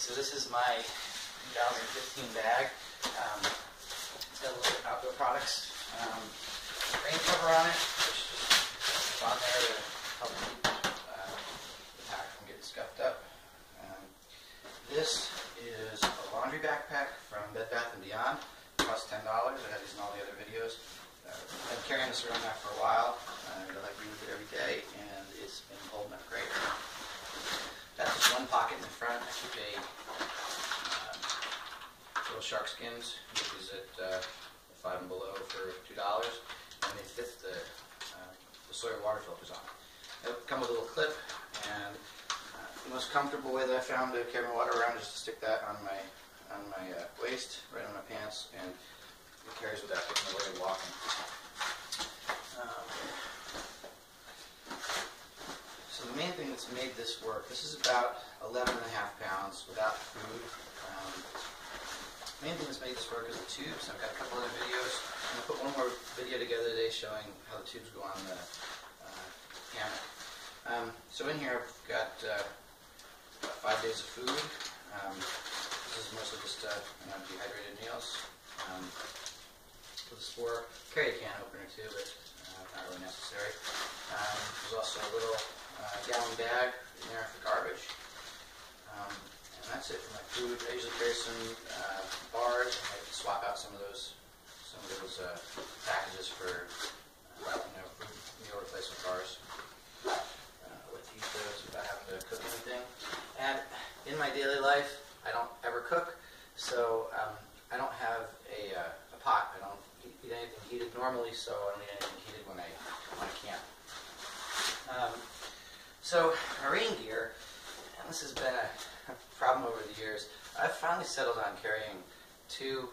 So this is my 2015 bag. It's got a little outdoor products rain cover on it, which is on there to help keep the pack from getting scuffed up. This is a laundry backpack from Bed Bath & Beyond. It costs $10. I had these in all the other videos. I've been carrying this around now for a while. I like to use it every day, and it's been holding up great. Got just one pocket in the front. I keep a little shark skins. You can use it 5 and below for $2, and they fit the Sawyer water filters on. They come with a little clip, and the most comfortable way that I found to carry my water around is to stick that on my waist, right on my pants, and it carries without getting away walking. So the main thing that's made this work, this is about 11.5 pounds without food. The main thing that's made this work is the tubes. I've got a couple other videos. I'm going to put one more video together today showing how the tubes go on the hammock. So in here I've got about 5 days of food. This is mostly just dehydrated meals. With a spore, carry a can opener too, but not really necessary. There's also a little gallon bag in there for garbage. And that's it for my food. I usually carry some bars, and I swap out some of those packages for meal replacement bars. What to eat those if I happen to cook anything. And in my daily life, I don't ever cook, so I don't have a pot. I don't eat anything heated normally, so I don't eat anything heated when I can't. So my rain gear, and this has been a problem over the years. I've finally settled on carrying 2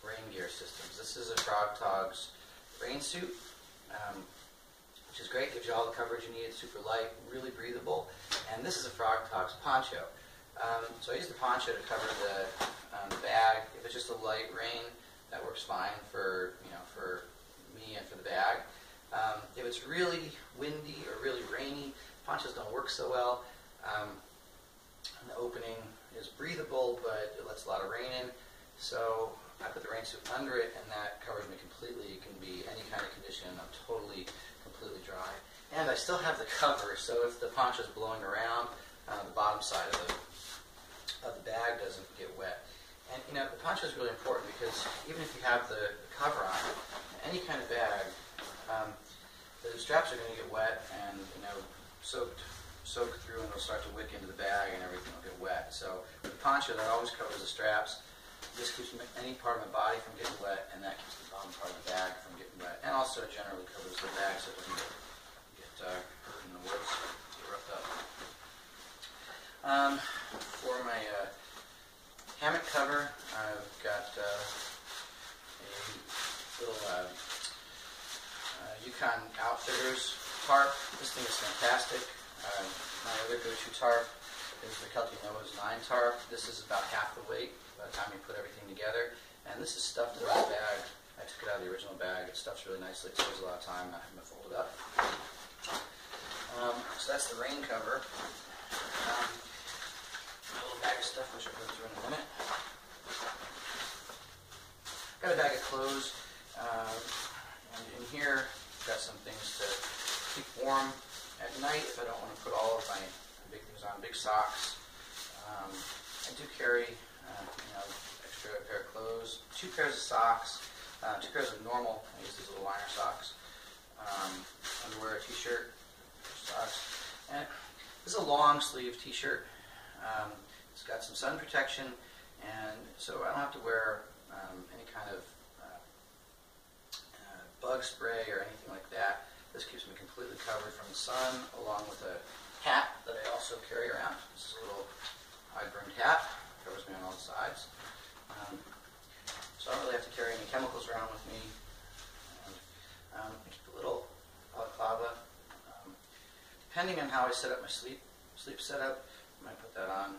rain gear systems. This is a Frog Togs rain suit, which is great. Gives you all the coverage you need. It's super light, really breathable. And this is a Frog Togs poncho. So I use the poncho to cover the bag. If it's just a light rain, that works fine for me and for the bag. If it's really windy or really rainy, ponchos don't work so well. The opening is breathable, but it lets a lot of rain in. So I put the rain suit under it, and that covers me completely. It can be any kind of condition. I'm completely dry. And I still have the cover, so if the poncho is blowing around, the bottom side of the bag doesn't get wet. And the poncho is really important because even if you have the cover on, any kind of bag, the straps are going to get wet and soak through, and they'll start to wick into the bag, and everything will get wet. So with the poncho, that always covers the straps. This keeps any part of my body from getting wet, and that keeps the bottom part of the bag from getting wet, and also generally covers the bag so it doesn't get hurt in the woods, get roughed up. For my hammock cover, I've got a little Yukon Outfitters tarp. This thing is fantastic. My other go-to tarp is the Kelty Noah's 9 tarp. This is about half the weight by the time you put everything together. And this is stuffed in this bag. I took it out of the original bag. It stuffs really nicely. It saves a lot of time not having to fold it up. So that's the rain cover. A little bag of stuff, which I'll go through in a minute. Got a bag of clothes. And in here, I've got some things to keep warm at night if I don't want to put all of my big things on. Big socks. I do carry extra pair of clothes, 2 pairs of socks, 2 pairs of normal. I use these little liner socks. Underwear, a t-shirt, socks. And this is a long sleeve t-shirt. It's got some sun protection, and so I don't have to wear any kind of bug spray or anything like that. This keeps me completely covered from the sun, along with a hat that I also carry around. This is a little high-brimmed hat. Covers me on all sides. So I don't really have to carry any chemicals around with me. And, I keep a little balaclava. Depending on how I set up my sleep setup, I might put that on.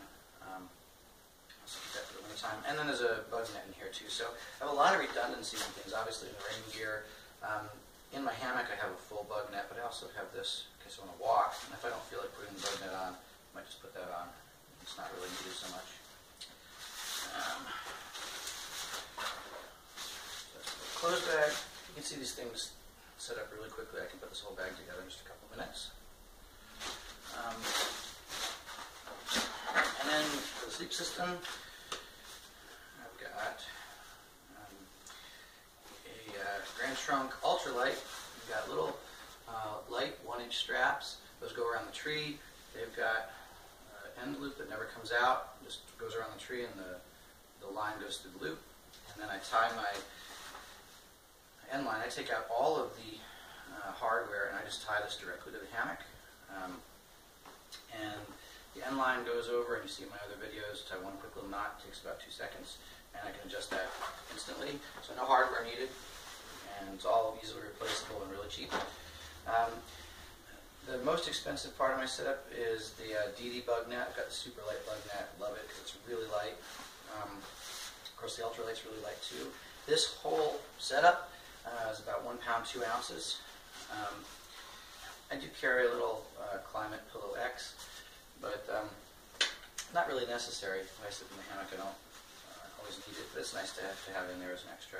So keep that for the winter time. And then there's a bug net in here too. So I have a lot of redundancy in things. Obviously in the rain gear. In my hammock I have a full bug net, but I also have this in case I want to walk. And if I don't feel like putting the bug net on, I might just put that on It's not really needed so much. That's a clothes bag. You can see these things set up really quickly. I can put this whole bag together in just a couple of minutes. And then for the sleep system, I've got a Grand Trunk Ultralight. We've got little light 1-inch straps. Those go around the tree. They've got end loop that never comes out, just goes around the tree and the line goes through the loop. And then I tie my end line. I take out all of the hardware and I just tie this directly to the hammock. And the end line goes over, and you see in my other videos, tie one quick little knot, takes about 2 seconds, and I can adjust that instantly. So no hardware needed, and it's all easily replaceable and really cheap. The most expensive part of my setup is the DD bug net. I've got the super light bug net. Love it because it's really light. Of course, the ultralight's really light too. This whole setup is about 1 pound 2 ounces. I do carry a little Climate Pillow X, but not really necessary. When I sit in the hammock, I don't always need it, but it's nice to have in there as an extra.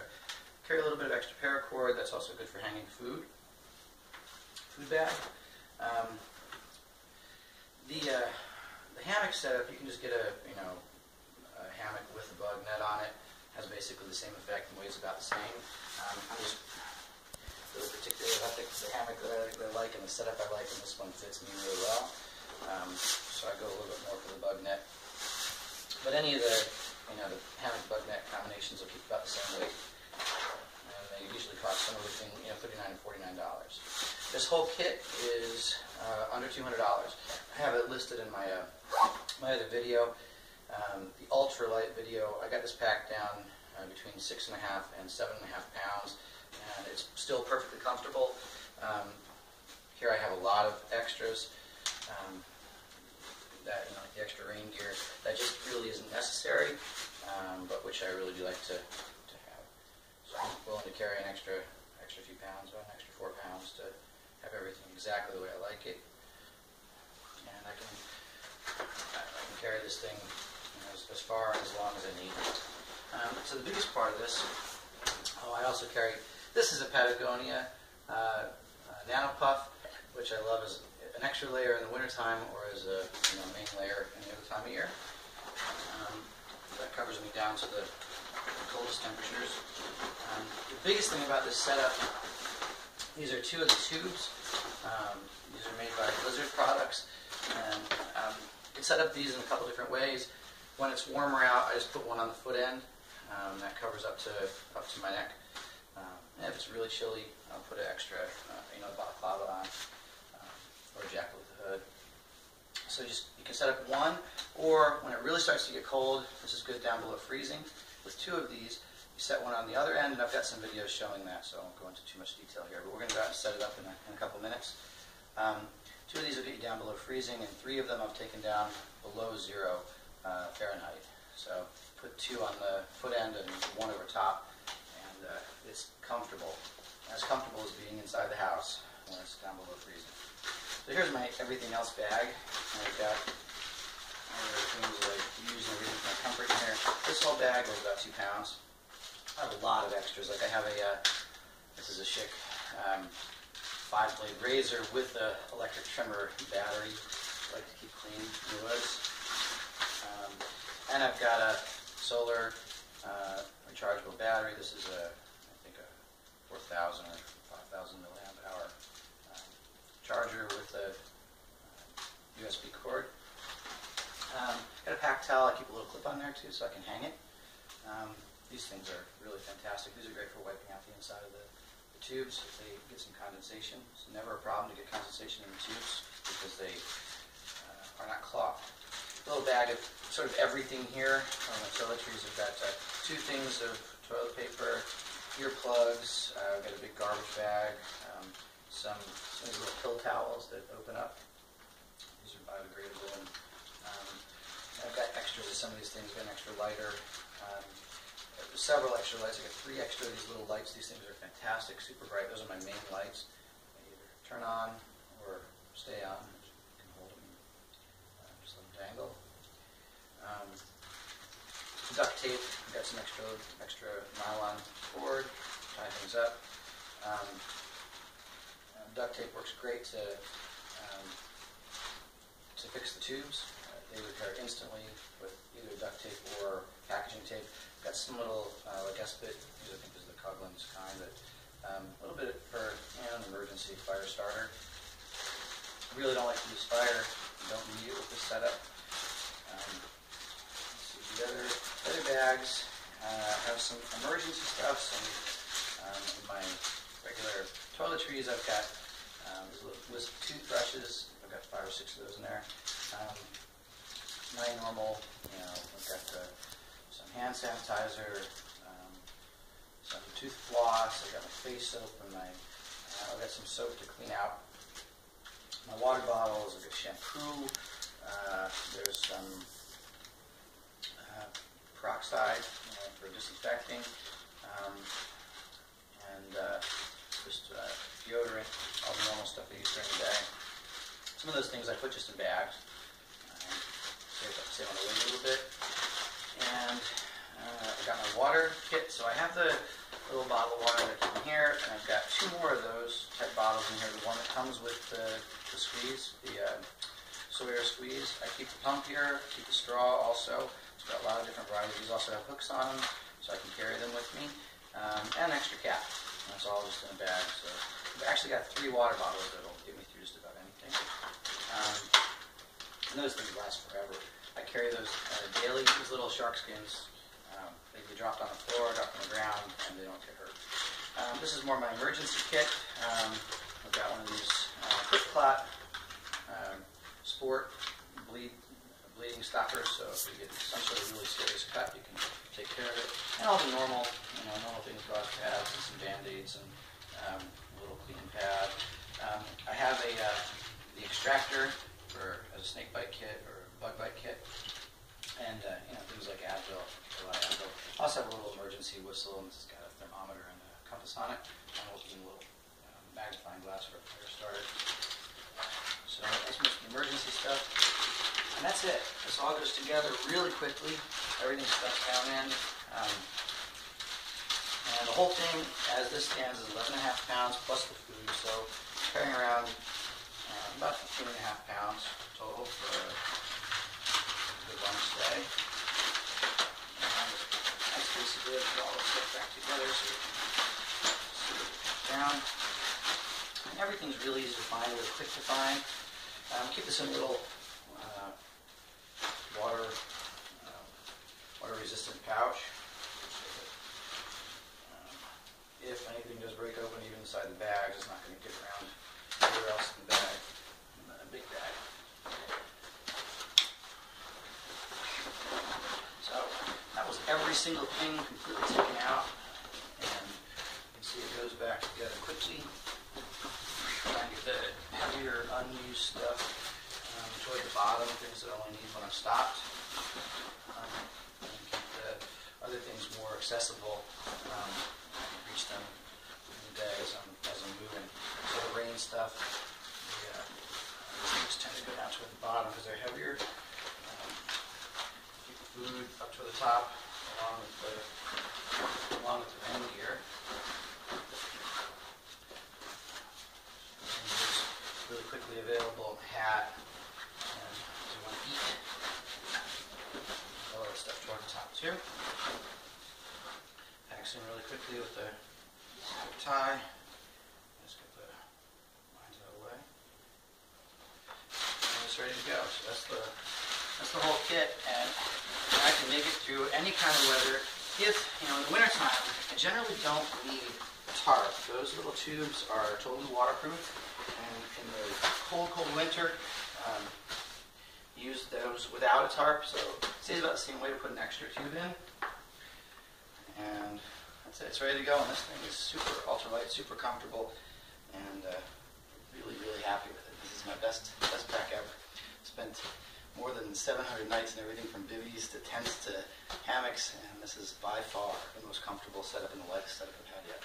Carry a little bit of extra paracord. That's also good for hanging food. Food bag. The hammock setup, you can just get a hammock with a bug net on it. Has basically the same effect and weighs about the same. I'm just really particular about the hammock that I like and the setup I like, and this one fits me really well. So I go a little bit more for the bug net. But any of the hammock bug net combinations will keep about the same weight. And they usually cost somewhere between $39 and $49. This whole kit is under $200. I have it listed in my my other video. The ultralight video, I got this packed down between 6.5 and 7.5 pounds, and it's still perfectly comfortable. Here I have a lot of extras, that like the extra rain gear that just really isn't necessary, but which I really do like to have. So I'm willing to carry an extra few pounds, about an extra 4 pounds to have everything exactly the way I like it. And I can carry this thing as far and as long as I need. So the biggest part of this, I also carry, this is a Patagonia Nano Puff, which I love as an extra layer in the wintertime or as a main layer any other time of year. That covers me down to the coldest temperatures. The biggest thing about this setup, these are 2 of the tubes. These are made by Blizzard products, and you can set up these in a couple different ways. When it's warmer out, I just put one on the foot end. That covers up to my neck. And if it's really chilly, I'll put an extra, balaclava on, or a jacket with a hood. So you can set up one, or when it really starts to get cold, this is good down below freezing. With 2 of these, you set one on the other end, and I've got some videos showing that, so I won't go into too much detail here. But we're going to go out and set it up in a couple minutes. 2 of these will get you down below freezing, and 3 of them I've taken down below 0 Fahrenheit. So put 2 on the foot end and 1 over top, and it's comfortable. As comfortable as being inside the house when it's down below freezing. So here's my everything else bag. I've got things that I use and everything for my comfort in here. This whole bag weighs about 2 pounds. I have a lot of extras. Like I have this is a Schick 5-blade razor with the electric trimmer battery. I like to keep clean in the woods. And I've got a solar rechargeable battery. This is I think a 4,000 or 5,000 milliamp hour charger with a USB cord. Got a pack towel. I keep a little clip on there too, so I can hang it. These things are really fantastic. These are great for wiping out the inside of the tubes if they get some condensation. It's never a problem to get condensation in the tubes because they are not clogged. A little bag of sort of everything here. My toiletries, I've got 2 things of toilet paper, earplugs. I've got a big garbage bag, some of these little pill towels that open up. These are biodegradable. And I've got extras of some of these things. I've got an extra lighter. Several extra lights. I've got 3 extra of these little lights. These things are fantastic, super bright. Those are my main lights. They either turn on or stay on. You can hold them, just let them dangle. duct tape. I've got some extra nylon cord, tie things up. Duct tape works great to fix the tubes. They repair instantly with either duct tape or packaging tape. Got some little like S-bit, I think this is the Coughlin's kind, but a little bit for an emergency fire starter. I really don't like to use fire. You don't need it with this setup. Let's see, the other bags have some emergency stuff. In my regular toiletries, I've got there's a list of toothbrushes. I've got 5 or 6 of those in there. My normal, I've got some hand sanitizer, some tooth floss. I've got my face soap and I've got some soap to clean out my water bottles. I've got shampoo. There's some peroxide for disinfecting, and just deodorant, all the normal stuff I use during the day. Some of those things I put just in bags, save on the weight a little bit. And I've got my water kit, so I have the little bottle of water that I keep in here, and I've got 2 more of those type bottles in here. The one that comes with the squeeze, the Sawyer squeeze. I keep the pump here, I keep the straw also. It's got a lot of different varieties. These also have hooks on them, so I can carry them with me. And an extra cap. That's all just in a bag. So I've actually got 3 water bottles that'll get me through just about anything. And those things last forever. I carry those daily. These little shark skins, they can be dropped on the floor, dropped on the ground, and they don't get hurt. This is more my emergency kit. I've got one of these quick clot sport bleeding stoppers, so if you get some sort of really serious cut, you can take care of it. And all the normal things, gauze pads and some Band-Aids and a little cleaning pad. I have the extractor as a snake bite kit or a bug bite kit, and things like Advil. I also have a little emergency whistle, and it's got a thermometer and a compass on it. And a little magnifying glass for a fire starter. So that's most of the emergency stuff. And that's it. This all goes together really quickly. Everything's stuffed down in. And the whole thing, as this stands, is 11.5 pounds plus the food. So carrying around about 15.5 pounds total for a good long stay. And nice piece of wood, put all this stuff back together so you can sit it down. And everything's really easy to find, really quick to find. Keep this in a little water-resistant pouch. If anything does break open, even inside the bags, it's not going to get around anywhere else in the bag, in the big bag. So that was every single thing completely taken out, and you can see it goes back together quickly. Trying to get the heavier, unused stuff toward the bottom, things that I only need when I'm stopped. And keep the other things more accessible. Reach them in the day as I'm moving. So the rain stuff, the things tend to go down toward the bottom because they're heavier. Keep the food up to the top, along with the rain gear. Really quickly available hat, and if you want to eat, all that stuff toward the top too. Packs in really quickly with the tie. Just get the lines out of the way, and it's ready to go. So that's the whole kit, and I can make it through any kind of weather. If in the wintertime, I generally don't need a tarp. Those little tubes are totally waterproof. And in the cold winter, use those without a tarp, so it stays about the same way to put an extra tube in. And that's it, it's ready to go, and this thing is super ultralight, super comfortable, and really, really happy with it. This is my best pack ever. Spent more than 700 nights in everything from bivvies to tents to hammocks, and this is by far the most comfortable setup and the lightest setup I've had yet.